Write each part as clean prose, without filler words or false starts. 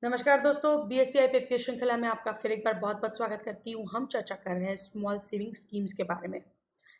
नमस्कार दोस्तों, BSc IPF की श्रृंखला में आपका फिर एक बार बहुत बहुत स्वागत करती हूँ। हम चर्चा कर रहे हैं स्मॉल सेविंग स्कीम्स के बारे में।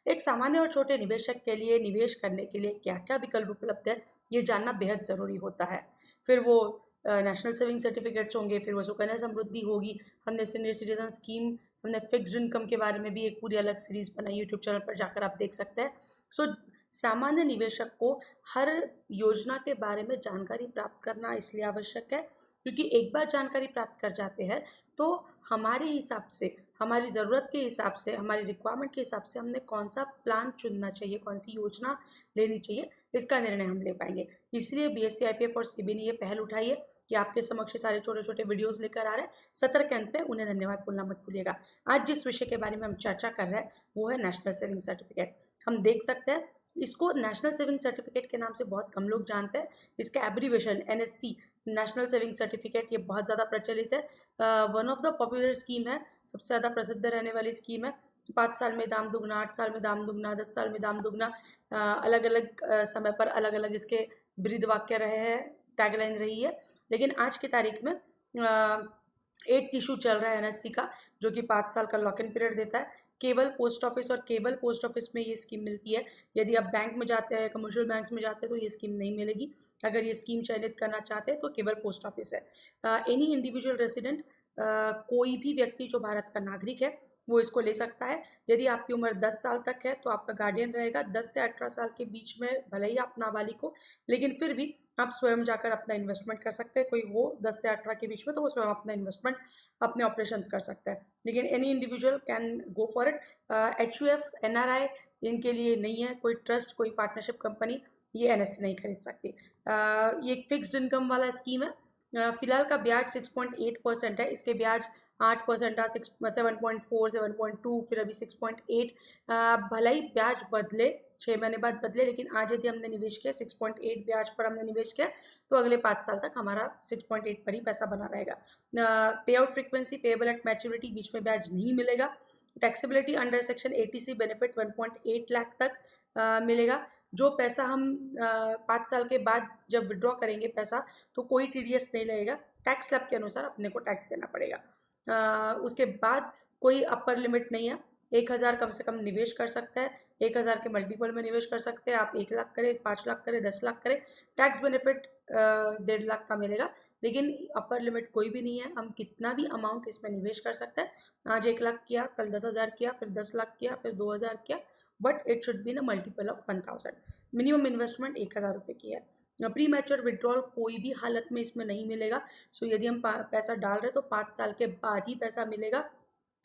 एक सामान्य और छोटे निवेशक के लिए निवेश करने के लिए क्या क्या विकल्प उपलब्ध है, ये जानना बेहद ज़रूरी होता है। फिर वो नेशनल सेविंग सर्टिफिकेट्स होंगे, फिर वो सुकन्या समृद्धि होगी, हमने सीनियर सिटीजन स्कीम, हमने फिक्स्ड इनकम के बारे में भी एक पूरी अलग सीरीज बनाई, यूट्यूब चैनल पर जाकर आप देख सकते हैं। सो सामान्य निवेशक को हर योजना के बारे में जानकारी प्राप्त करना इसलिए आवश्यक है क्योंकि एक बार जानकारी प्राप्त कर जाते हैं तो हमारे हिसाब से, हमारी ज़रूरत के हिसाब से, हमारी रिक्वायरमेंट के हिसाब से हमने कौन सा प्लान चुनना चाहिए, कौन सी योजना लेनी चाहिए, इसका निर्णय हम ले पाएंगे। इसलिए बीएससी आईपीएफ और सीबी ने ये पहल उठाई है कि आपके समक्ष सारे छोटे छोटे वीडियोस लेकर आ रहे हैं। सतर्क अंत पे उन्हें धन्यवाद बोलना मत भूलिएगा। आज जिस विषय के बारे में हम चर्चा कर रहे हैं वो है नेशनल सेविंग सर्टिफिकेट। हम देख सकते हैं इसको नेशनल सेविंग सर्टिफिकेट के नाम से बहुत कम लोग जानते हैं। इसका abbreviation NSC, national saving certificate, ये बहुत ज़्यादा प्रचलित है। One of the popular scheme है, सबसे ज़्यादा प्रसिद्ध रहने वाली स्कीम है। 5 साल में दाम दुगना, 8 साल में दाम दुगना, 10 साल में दाम दुगना, अलग अलग समय पर अलग अलग इसके ब्रीद वाक्य रहे हैं, टैगलाइन रही है। लेकिन आज की तारीख में 8th इशू चल रहा है एनएससी का, जो कि 5 साल का लॉक इन पीरियड देता है। केवल पोस्ट ऑफिस और केवल पोस्ट ऑफिस में ये स्कीम मिलती है। यदि आप बैंक में जाते हैं, कमर्शियल बैंक्स में जाते हैं तो ये स्कीम नहीं मिलेगी। अगर ये स्कीम चयनित करना चाहते हैं तो केवल पोस्ट ऑफिस है। एनी इंडिविजुअल रेसिडेंट, कोई भी व्यक्ति जो भारत का नागरिक है वो इसको ले सकता है। यदि आपकी उम्र 10 साल तक है तो आपका गार्डियन रहेगा। 10 से 18 साल के बीच में भले ही आप नाबालिग हो, लेकिन फिर भी आप स्वयं जाकर अपना इन्वेस्टमेंट कर सकते हैं। कोई हो 10 से 18 के बीच में तो वो स्वयं अपना इन्वेस्टमेंट, अपने ऑपरेशंस कर सकता है। लेकिन any individual can go for it. HUF, NRI, इनके लिए नहीं है। कोई ट्रस्ट, कोई पार्टनरशिप कंपनी ये एनएससी नहीं खरीद सकती। ये एक फिक्स्ड इनकम वाला स्कीम है। फिलहाल का ब्याज 6.8% है। इसके ब्याज 8% था, 7.4, 7.2, फिर अभी 6.8। भले ही ब्याज बदले, 6 महीने बाद बदले, लेकिन आज यदि हमने निवेश किया 6.8 ब्याज पर हमने निवेश किया तो अगले 5 साल तक हमारा 6.8 पर ही पैसा बना रहेगा। Pay out frequency, payable at maturity, बीच में ब्याज नहीं मिलेगा। Taxability under section 80C benefit 1.8 lakh तक मिलेगा। जो पैसा हम 5 साल के बाद जब विड्रॉ करेंगे पैसा, तो कोई टीडीएस नहीं लगेगा। टैक्स स्लैब के अनुसार अपने को टैक्स देना पड़ेगा। उसके बाद कोई अपर लिमिट नहीं है। 1,000 कम से कम निवेश कर सकते हैं। 1,000 के मल्टीपल में निवेश कर सकते हैं। आप 1 लाख करें, 5 लाख करें, 10 लाख करें, टैक्स बेनिफिट 1.5 लाख का मिलेगा। लेकिन अपर लिमिट कोई भी नहीं है। हम कितना भी अमाउंट इसमें निवेश कर सकते हैं। आज 1 लाख किया, कल 10,000 किया, फिर 10 लाख किया, फिर 2,000 किया, बट इट शुड बी न मल्टीपल ऑफ 1,000। मिनिमम इन्वेस्टमेंट 1,000 रुपये की है। प्री मैच्योर विड्रॉल कोई भी हालत में इसमें नहीं मिलेगा। सो यदि हम पैसा डाल रहे हैं तो 5 साल के बाद ही पैसा मिलेगा।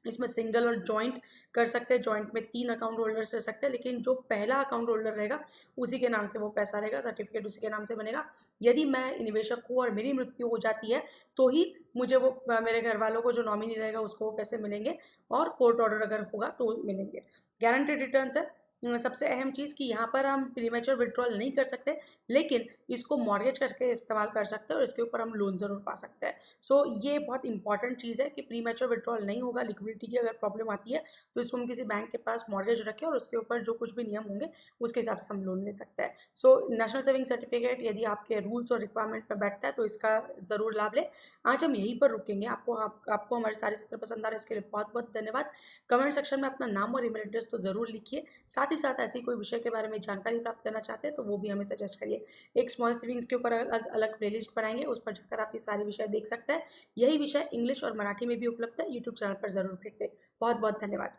इसमें सिंगल और जॉइंट कर सकते हैं। जॉइंट में 3 अकाउंट होल्डर्स रह सकते हैं, लेकिन जो पहला अकाउंट होल्डर रहेगा उसी के नाम से वो पैसा रहेगा, सर्टिफिकेट उसी के नाम से बनेगा। यदि मैं निवेशक हूँ और मेरी मृत्यु हो जाती है तो ही मुझे वो, मेरे घर वालों को जो नॉमिनी रहेगा उसको वो पैसे मिलेंगे, और कोर्ट ऑर्डर अगर होगा तो मिलेंगे। गारंटेड रिटर्न्स है। सबसे अहम चीज़ कि यहाँ पर हम प्रीमेच्योर विड्रॉल नहीं कर सकते, लेकिन इसको मॉर्गेज करके इस्तेमाल कर सकते हैं और इसके ऊपर हम लोन ज़रूर पा सकते हैं। सो ये बहुत इंपॉर्टेंट चीज़ है कि प्रीमेच्योर विड्रॉल नहीं होगा। लिक्विडिटी की अगर प्रॉब्लम आती है तो इसको हम किसी बैंक के पास मॉर्गेज रखें और उसके ऊपर जो कुछ भी नियम होंगे उसके हिसाब से हम लोन ले सकते हैं। सो नेशनल सेविंग सर्टिफिकेट यदि आपके रूल्स और रिक्वायरमेंट में बैठता है तो इसका ज़रूर लाभ लें। आज हम यहीं पर रुकेंगे। आपको हमारे सारे सत्र पसंद आ रहे हैं, इसके लिए बहुत बहुत धन्यवाद। कमेंट सेक्शन में अपना नाम और ईमेल एड्रेस तो ज़रूर लिखिए। साथ ही साथ ऐसी कोई विषय के बारे में जानकारी प्राप्त करना चाहते हैं तो वो भी हमें सजेस्ट करिए। एक स्मॉल सेविंग्स के ऊपर अलग अलग प्लेलिस्ट बनाएंगे, उस पर जाकर आप ये सारे विषय देख सकते हैं। यही विषय इंग्लिश और मराठी में भी उपलब्ध है। यूट्यूब चैनल पर ज़रूर भेज दें। बहुत बहुत धन्यवाद।